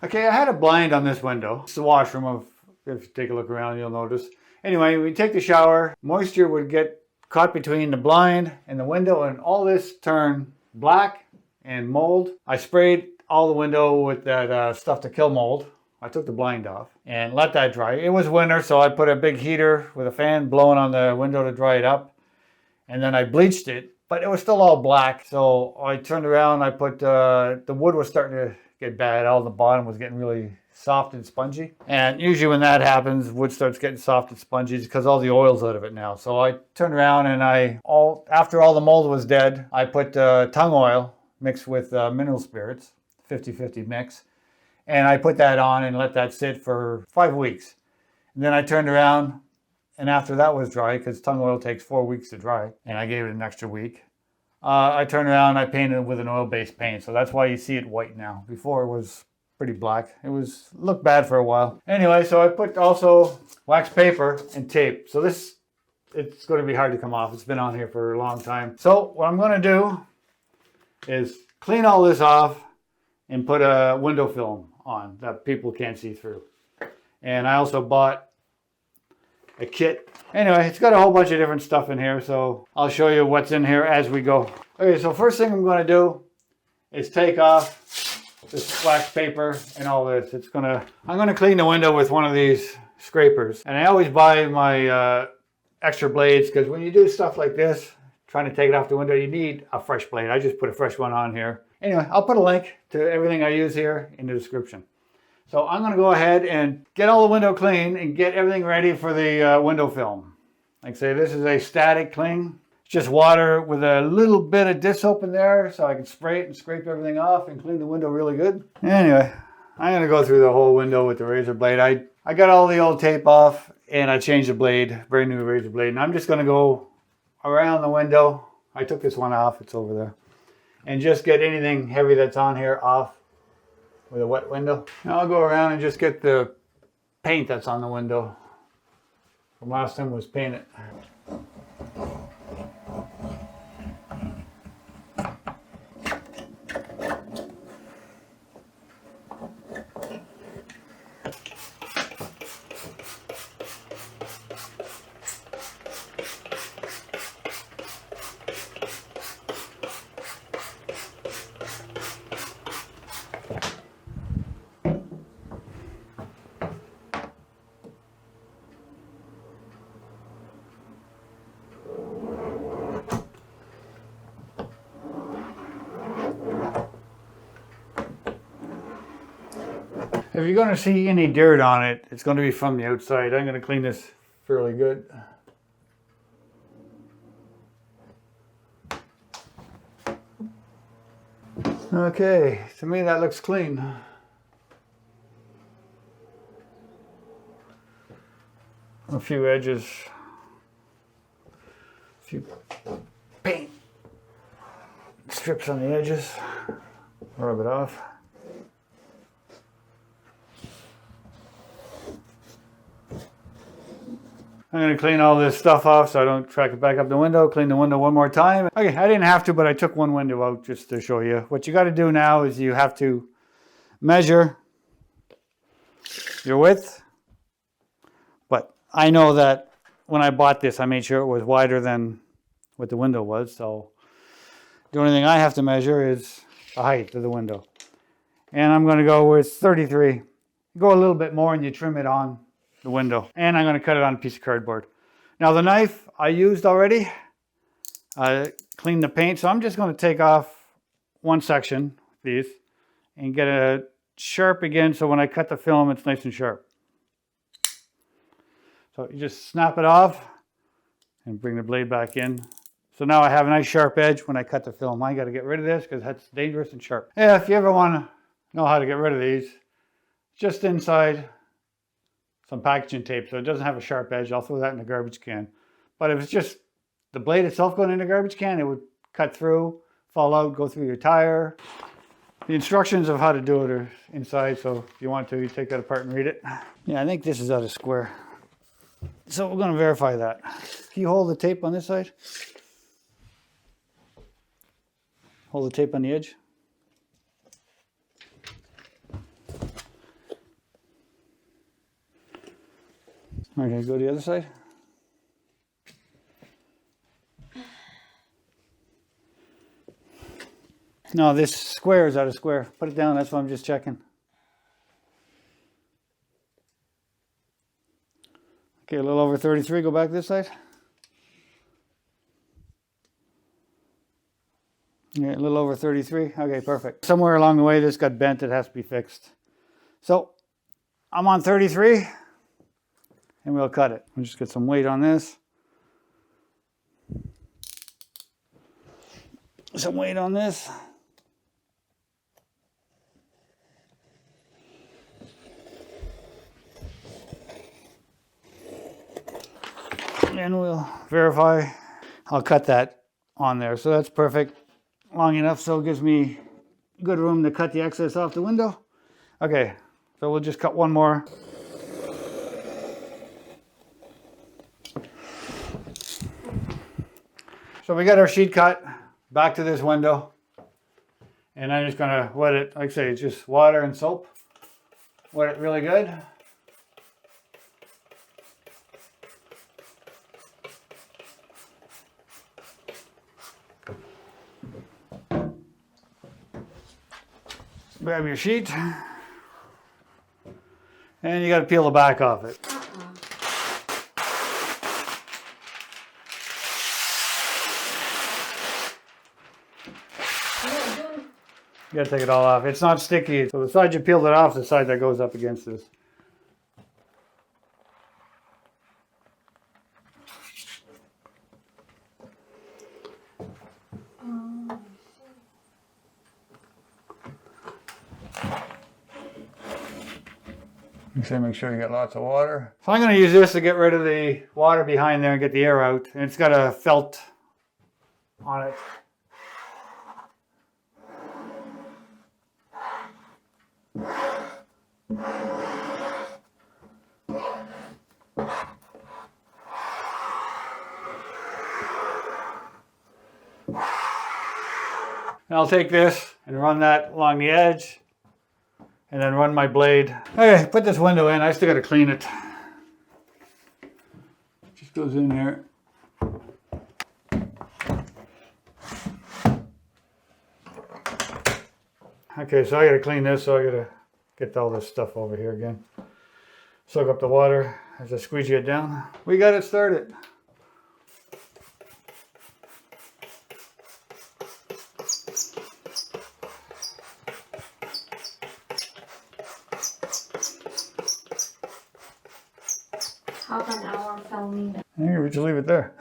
Okay, I had a blind on this window. It's the washroom. If you take a look around, you'll notice. Anyway, we take the shower, moisture would get caught between the blind and the window, and all this turned black and mold. I sprayed all the window with that stuff to kill mold. I took the blind off and let that dry. It was winter, so I put a big heater with a fan blowing on the window to dry it up. And then I bleached it, but it was still all black. So I turned around, I put, the wood was starting to get bad. All the bottom was getting really soft and spongy. And usually when that happens, wood starts getting soft and spongy because all the oil's out of it now. So I turned around and after all the mold was dead, I put tung oil mixed with mineral spirits, 50-50 mix. And I put that on and let that sit for 5 weeks. And then I turned around, and after that was dry, because tung oil takes 4 weeks to dry, and I gave it an extra week, I turned around and I painted it with an oil-based paint. So that's why you see it white now. Before it was pretty black. It looked bad for a while. Anyway, so I put also wax paper and tape. So it's going to be hard to come off. It's been on here for a long time. So what I'm going to do is clean all this off and put a window film on that people can't see through. And I also bought a kit. Anyway, it's got a whole bunch of different stuff in here, so I'll show you what's in here as we go. Okay, so first thing I'm going to do is take off this wax paper and all this. I'm going to clean the window with one of these scrapers. And I always buy my extra blades, because when you do stuff like this, trying to take it off the window, you need a fresh blade. I just put a fresh one on here. Anyway, I'll put a link to everything I use here in the description. So I'm going to go ahead and get all the window clean and get everything ready for the window film. Like I say, this is a static clean. It's just water with a little bit of dish soap in there so I can spray it and scrape everything off and clean the window really good. Anyway, I'm going to go through the whole window with the razor blade. I got all the old tape off and I changed the blade, brand new razor blade. And I'm just going to go around the window. I took this one off, it's over there. And just get anything heavy that's on here off with a wet window. Now I'll go around and just get the paint that's on the window from last time it was painted. If you're going to see any dirt on it, it's going to be from the outside. I'm going to clean this fairly good. Okay, to me that looks clean. A few edges, a few paint strips on the edges, rub it off. I'm going to clean all this stuff off so I don't track it back up the window. Clean the window one more time. Okay, I didn't have to, but I took one window out just to show you. What you got to do now is you have to measure your width. But I know that when I bought this, I made sure it was wider than what the window was. So the only thing I have to measure is the height of the window. And I'm going to go with 33. Go a little bit more and you trim it on the window. And I'm going to cut it on a piece of cardboard. Now the knife I used already, I cleaned the paint, so I'm just going to take off one section, these, and get it sharp again so when I cut the film it's nice and sharp. So you just snap it off and bring the blade back in. So now I have a nice sharp edge when I cut the film. I got to get rid of this because that's dangerous and sharp. Yeah, if you ever want to know how to get rid of these, just inside some packaging tape so it doesn't have a sharp edge. I'll throw that in the garbage can. But if it's just the blade itself going in the garbage can, it would cut through, fall out, go through your tire. The instructions of how to do it are inside, so if you want to, you take that apart and read it. Yeah, I think this is out of square. So we're going to verify that. Can you hold the tape on this side? Hold the tape on the edge. Okay, go to the other side. No, this square is out of square. Put it down, that's what I'm just checking. Okay, a little over 33, go back this side. Yeah, a little over 33. Okay, perfect. Somewhere along the way this got bent, it has to be fixed. So I'm on 33 and we'll cut it. We'll just get some weight on this. Some weight on this. And we'll verify. I'll cut that on there. So that's perfect. Long enough so it gives me good room to cut the excess off the window. Okay, so we'll just cut one more. So we got our sheet cut back to this window. And I'm just gonna wet it, like I say, it's just water and soap. Wet it really good. Grab your sheet, and you got to peel the back off it. You got to take it all off. It's not sticky. So the side you peeled it off is the side that goes up against this. Make sure you get lots of water. So I'm going to use this to get rid of the water behind there and get the air out. And it's got a felt on it. And I'll take this and run that along the edge. And then run my blade. Okay, put this window in. I still got to clean it. Just goes in there. Okay, so I got to clean this, so I got to get all this stuff over here again. Soak up the water as I squeegee it down. We got it started. Half an hour filming. Here, we just leave it there.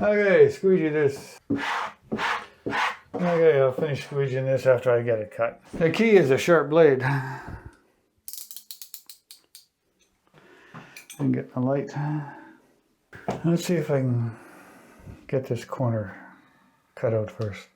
Okay, squeegee this. Okay, I'll finish squeegeeing this after I get it cut. The key is a sharp blade. And get the light. Let's see if I can get this corner cut out first.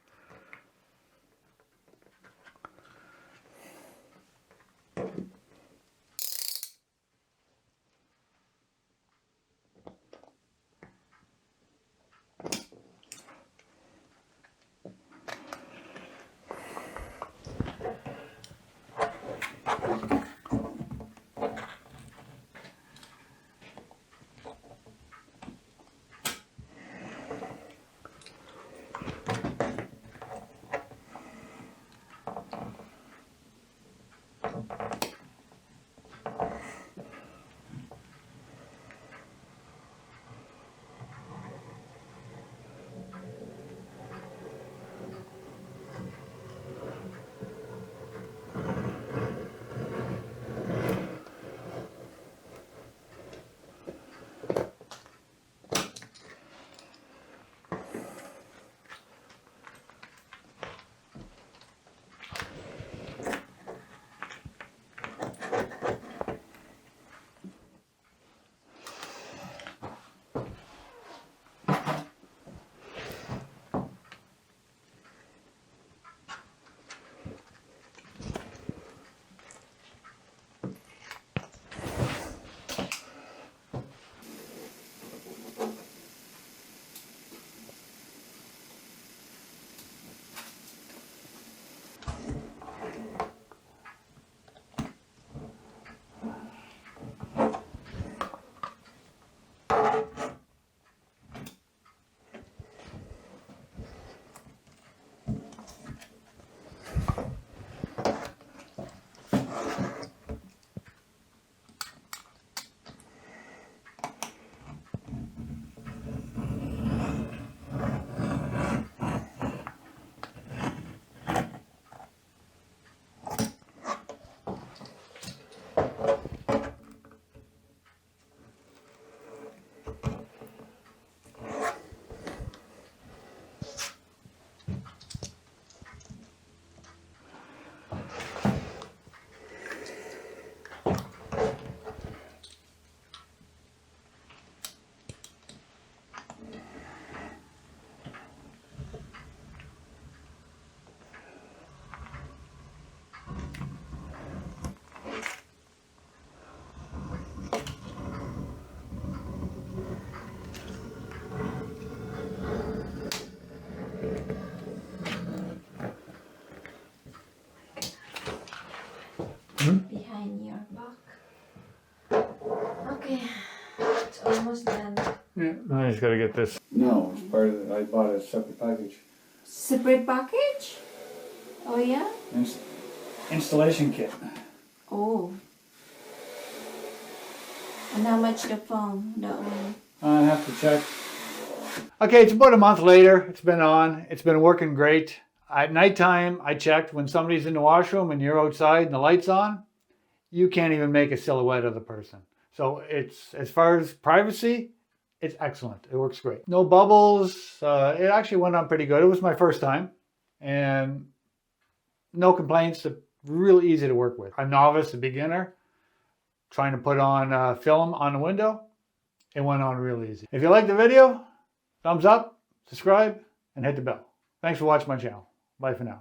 behind your back. Okay, it's almost done. Yeah, I just gotta get this. No, it's part of it. I bought a separate package. Separate package? Oh yeah? Installation kit. Oh. And how much the foam? That one? I have to check. Okay, it's about a month later. It's been on. It's been working great. At nighttime, I checked when somebody's in the washroom and you're outside and the light's on, you can't even make a silhouette of the person. So it's, as far as privacy, it's excellent. It works great. No bubbles. It actually went on pretty good. It was my first time and no complaints. It's really easy to work with. I'm novice, a beginner, trying to put on film on the window. It went on real easy. If you like the video, thumbs up, subscribe, and hit the bell. Thanks for watching my channel. Bye for now.